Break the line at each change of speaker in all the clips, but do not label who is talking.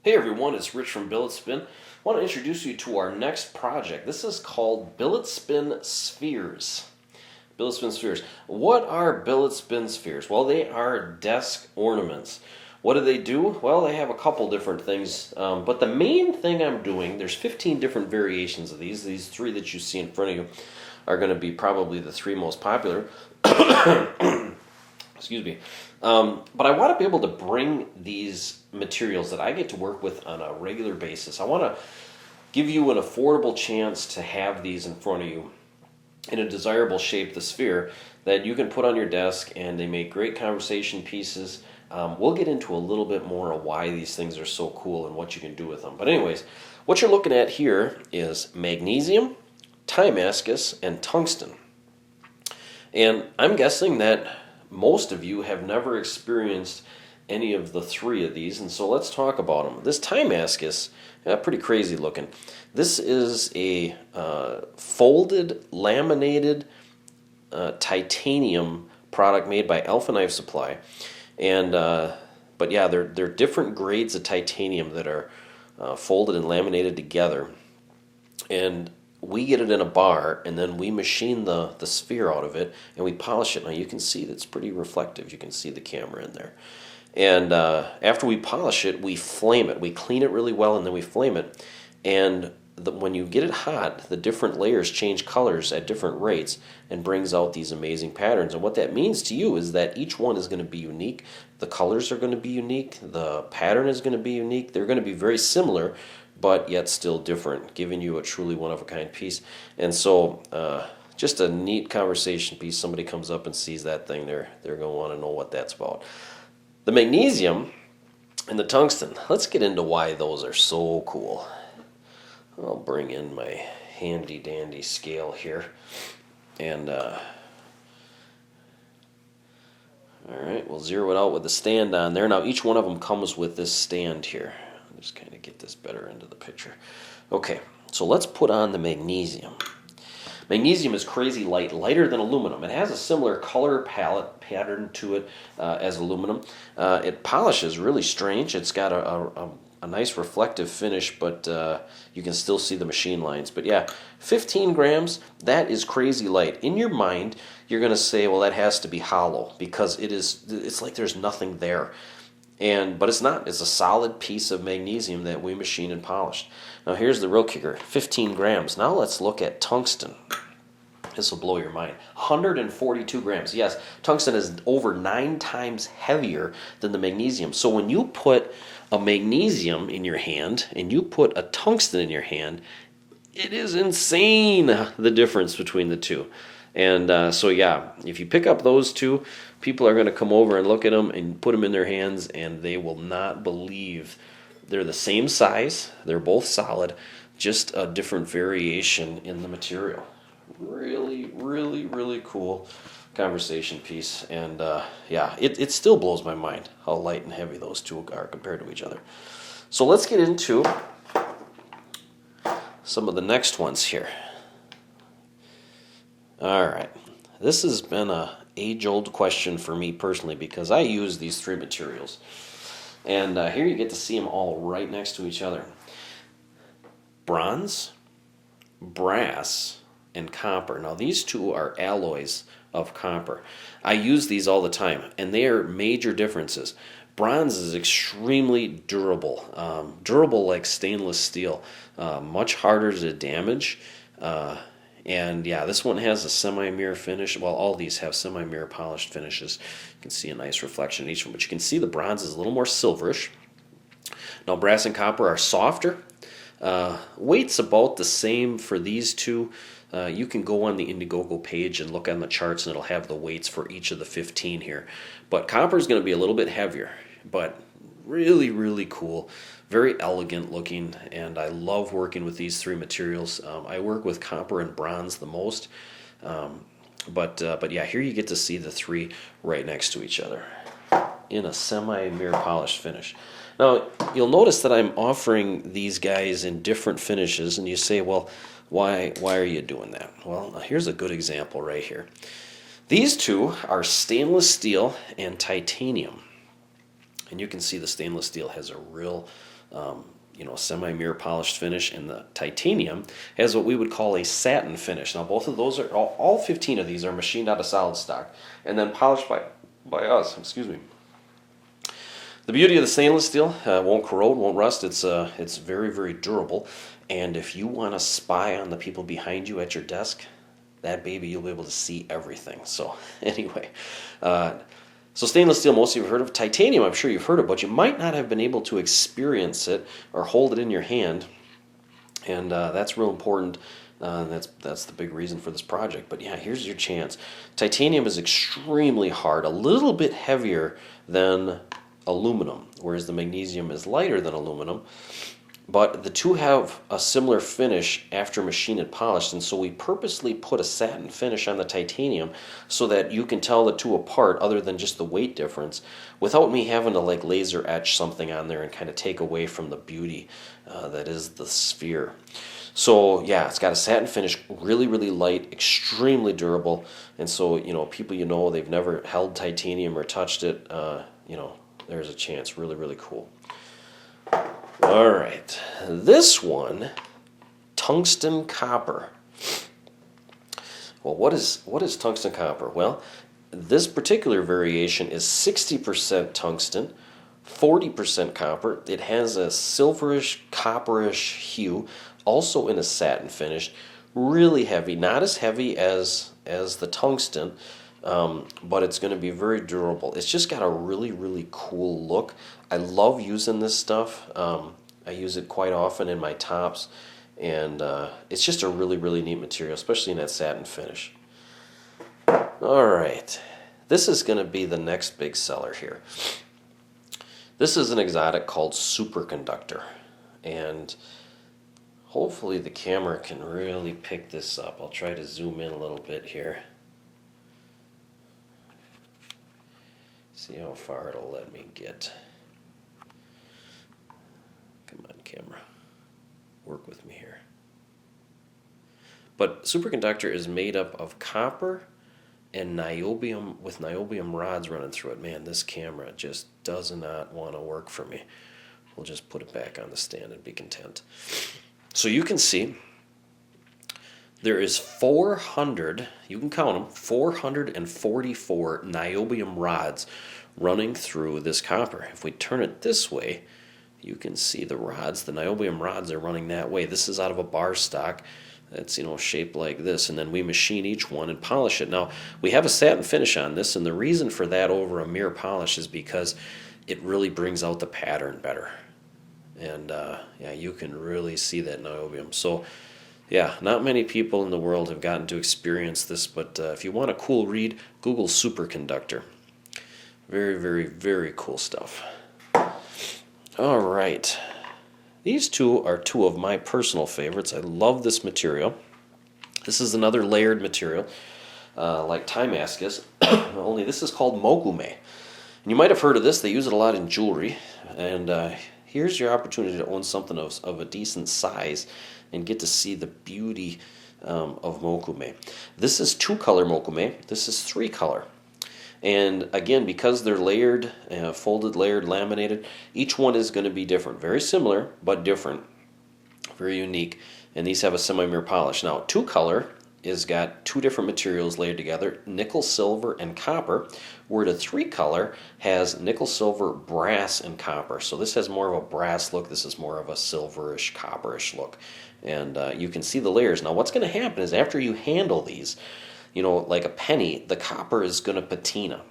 Hey everyone, it's Rich from BilletSPIN. I want to introduce you to our next project. This is called BilletSPIN Spheres. BilletSPIN Spheres. What are BilletSPIN Spheres? Well, they are desk ornaments. What do? Well, they have a couple different things, but the main thing I'm doing, there's 15 different variations of these. These three that you see in front of you are going to be probably the three most popular. Excuse me. But I want to be able to bring these materials that I get to work with on a regular basis. I want to give you an affordable chance to have these in front of you in a desirable shape, the sphere, that you can put on your desk, and they make great conversation pieces. We'll get into a little bit more of why these things are so cool and what you can do with them. But anyways, what you're looking at here is magnesium, Damascus, and tungsten. And I'm guessing that most of you have never experienced any of the three of these, and so let's talk about them. This Damascus, pretty crazy looking. This is a folded, laminated titanium product made by Alpha Knife Supply, and but yeah, they're different grades of titanium that are folded and laminated together, and we get it in a bar, and then we machine the sphere out of it, and we polish it. Now you can see that's pretty reflective. You can see the camera in there. And after we polish it, we flame it. We clean it really well, and then we flame it. And when you get it hot, the different layers change colors at different rates and brings out these amazing patterns. And what that means to you is that each one is going to be unique. The colors are going to be unique. The pattern is going to be unique. They're going to be very similar, but yet still different, giving you a truly one-of-a-kind piece. And so just a neat conversation piece. Somebody comes up and sees that thing, they're going to want to know what that's about. The magnesium and the tungsten, let's get into why those are so cool. I'll bring in my handy-dandy scale here. And, all right, we'll zero it out with the stand on there. Now, each one of them comes with this stand here. Just kind of get this better into the picture. Okay, so let's put on the magnesium. Magnesium is crazy light, lighter than aluminum. It has a similar color palette pattern to it as aluminum. It polishes really strange. It's got a nice reflective finish, but you can still see the machine lines. But yeah, 15 grams, that is crazy light. In your mind, you're going to say, well, that has to be hollow, because it's like there's nothing there. But it's not. It's a solid piece of magnesium that we machine and polished. Now here's the real kicker, 15 grams. Now let's look at tungsten. This will blow your mind. 142 grams. Yes, tungsten is over 9 times heavier than the magnesium. So when you put a magnesium in your hand and you put a tungsten in your hand, it is insane the difference between the two. And so yeah, if you pick up those two, people are going to come over and look at them and put them in their hands, and they will not believe they're the same size. They're both solid, just a different variation in the material. Really, really, really cool conversation piece. And yeah, it still blows my mind how light and heavy those two are compared to each other. So let's get into some of the next ones here. All right, this has been a age-old question for me personally, because I use these three materials. And here you get to see them all right next to each other. Bronze, brass, and copper. Now these two are alloys of copper. I use these all the time, and they are major differences. Bronze is extremely durable, durable like stainless steel, much harder to damage. And yeah, this one has a semi-mirror finish. Well, all these have semi-mirror polished finishes. You can see a nice reflection in each one, but you can see the bronze is a little more silverish. Now, brass and copper are softer. Weight's about the same for these two. You can go on the Indiegogo page and look on the charts, and it'll have the weights for each of the 15 here. But copper is going to be a little bit heavier, but really, really cool. Very elegant looking, and I love working with these three materials. I work with copper and bronze the most, but yeah, here you get to see the three right next to each other in a semi-mirror polished finish. Now, you'll notice that I'm offering these guys in different finishes, and you say, well, why are you doing that? Well, here's a good example right here. These two are stainless steel and titanium. And you can see the stainless steel has a real semi-mirror polished finish, and the titanium has what we would call a satin finish. Now both of those are, all 15 of these are machined out of solid stock and then polished by us, excuse me. The beauty of the stainless steel, won't corrode, won't rust, it's very, very durable, and if you want to spy on the people behind you at your desk, that baby, you'll be able to see everything. So anyway, so stainless steel, most of you have heard of. Titanium, I'm sure you've heard of, but you might not have been able to experience it or hold it in your hand. And that's real important. That's the big reason for this project. But yeah, here's your chance. Titanium is extremely hard, a little bit heavier than aluminum, whereas the magnesium is lighter than aluminum. But the two have a similar finish after machined and polished, and so we purposely put a satin finish on the titanium so that you can tell the two apart other than just the weight difference without me having to like laser etch something on there and kind of take away from the beauty that is the sphere. So yeah, it's got a satin finish, really, really light, extremely durable, and so people they've never held titanium or touched it, there's a chance. Really, really cool. All right, this one, tungsten copper. Well, what is tungsten copper? Well, this particular variation is 60% tungsten, 40% copper. It has a silverish, copperish hue, also in a satin finish. Really heavy, not as heavy as the tungsten, but it's going to be very durable. It's just got a really, really cool look. I love using this stuff. I use it quite often in my tops, and it's just a really, really neat material, especially in that satin finish. All right, this is going to be the next big seller here. This is an exotic called Superconductor, and hopefully the camera can really pick this up. I'll try to zoom in a little bit here. See how far it'll let me get. Come on, camera. Work with me here. But superconductor is made up of copper and niobium with niobium rods running through it. Man, this camera just does not want to work for me. We'll just put it back on the stand and be content. So you can see there is 400, you can count them, 444 niobium rods running through this copper. If we turn it this way, you can see the rods. The niobium rods are running that way. This is out of a bar stock that's shaped like this, and then we machine each one and polish it. Now, we have a satin finish on this, and the reason for that over a mirror polish is because it really brings out the pattern better. And yeah, you can really see that niobium. So yeah, not many people in the world have gotten to experience this, but if you want a cool read, Google Superconductor. Very, very, very cool stuff. All right. These two are two of my personal favorites. I love this material. This is another layered material, like Damascus, only this is called Mokume. And you might have heard of this. They use it a lot in jewelry. And here's your opportunity to own something of a decent size and get to see the beauty of Mokume. This is 2-color Mokume. This is 3-color. And again, because they're layered, folded, layered, laminated, each one is going to be different. Very similar, but different. Very unique. And these have a semi-mirror polish. Now, 2-color is got 2 different materials layered together, nickel, silver, and copper, where the 3-color has nickel, silver, brass, and copper. So this has more of a brass look. This is more of a silverish, copperish look. And you can see the layers. Now, what's going to happen is after you handle these, like a penny, the copper is going to patina.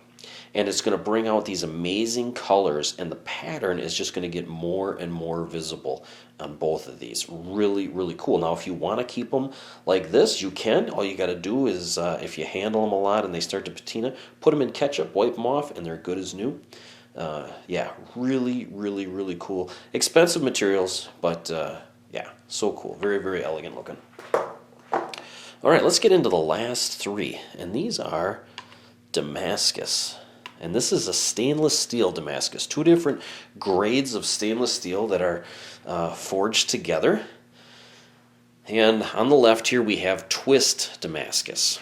And it's going to bring out these amazing colors, and the pattern is just going to get more and more visible on both of these. Really, really cool. Now, if you want to keep them like this, you can. All you got to do is, if you handle them a lot and they start to patina, put them in ketchup, wipe them off, and they're good as new. Yeah, really, really, really cool. Expensive materials, but yeah, so cool. Very, very elegant looking. All right, let's get into the last 3, and these are Damascus. And this is a stainless steel Damascus. 2 different grades of stainless steel that are forged together. And on the left here we have twist Damascus.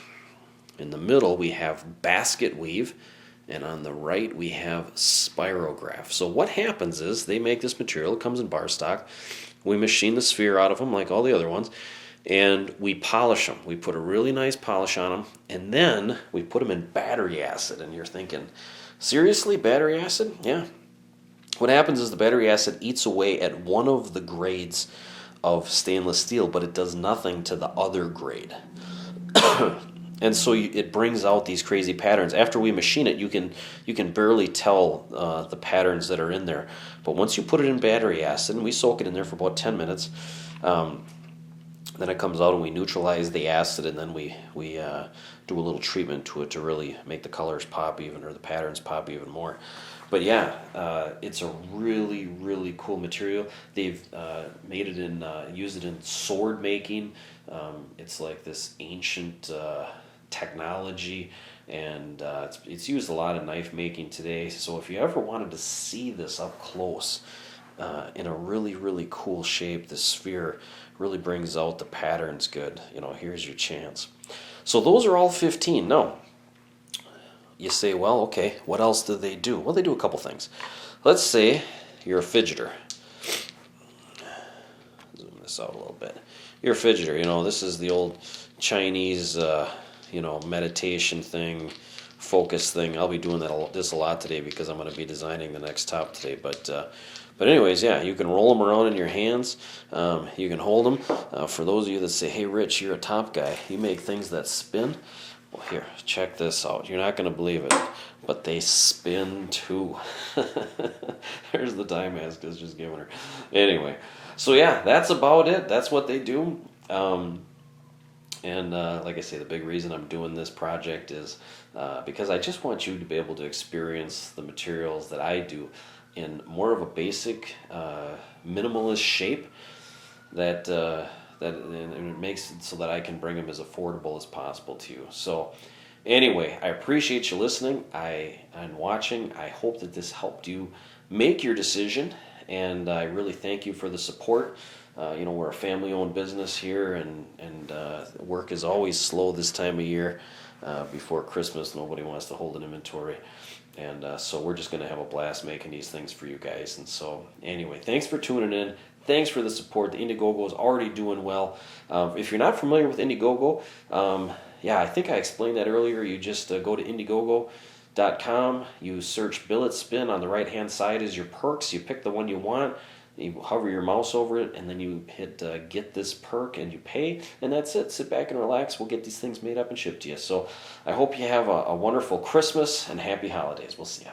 In the middle we have basket weave. and on the right we have spirograph. So what happens is they make this material, it comes in bar stock, we machine the sphere out of them like all the other ones, and we polish them. We put a really nice polish on them, and then we put them in battery acid. And you're thinking, seriously, battery acid? Yeah. What happens is the battery acid eats away at one of the grades of stainless steel, but it does nothing to the other grade. And so it brings out these crazy patterns. After we machine it, you can barely tell the patterns that are in there. But once you put it in battery acid, and we soak it in there for about 10 minutes, then it comes out and we neutralize the acid, and then we do a little treatment to it to really make the colors pop even, or the patterns pop even more. But yeah, it's a really, really cool material. They've made it in, used it in sword making. It's like this ancient technology, and it's used a lot in knife making today. So if you ever wanted to see this up close in a really, really cool shape, this sphere really brings out the patterns good. Here's your chance. So those are all 15. Now, you say, well, okay, what else do they do? Well, they do a couple things. Let's say you're a fidgeter. Zoom this out a little bit. You're a fidgeter. This is the old Chinese, meditation thing, focus thing. I'll be doing this a lot today because I'm going to be designing the next top today. But anyways, yeah, you can roll them around in your hands. You can hold them. For those of you that say, hey, Rich, you're a top guy. You make things that spin. Well, here, check this out. You're not going to believe it, but they spin too. There's the Damascus just giving her. Anyway, so yeah, that's about it. That's what they do. And like I say, the big reason I'm doing this project is because I just want you to be able to experience the materials that I do in more of a basic, minimalist shape that it makes it so that I can bring them as affordable as possible to you. So anyway, I appreciate you listening and watching. I hope that this helped you make your decision, and I really thank you for the support. We're a family-owned business here, and work is always slow this time of year. Before Christmas, nobody wants to hold an inventory. And so we're just going to have a blast making these things for you guys. And so anyway, thanks for tuning in. Thanks for the support. The Indiegogo is already doing well. If you're not familiar with Indiegogo, I think I explained that earlier. You just go to Indiegogo.com. You search BilletSPIN. On the right-hand side is your perks. You pick the one you want. You hover your mouse over it, and then you hit get this perk, and you pay, and that's it. Sit back and relax. We'll get these things made up and shipped to you. So I hope you have a wonderful Christmas and happy holidays. We'll see you.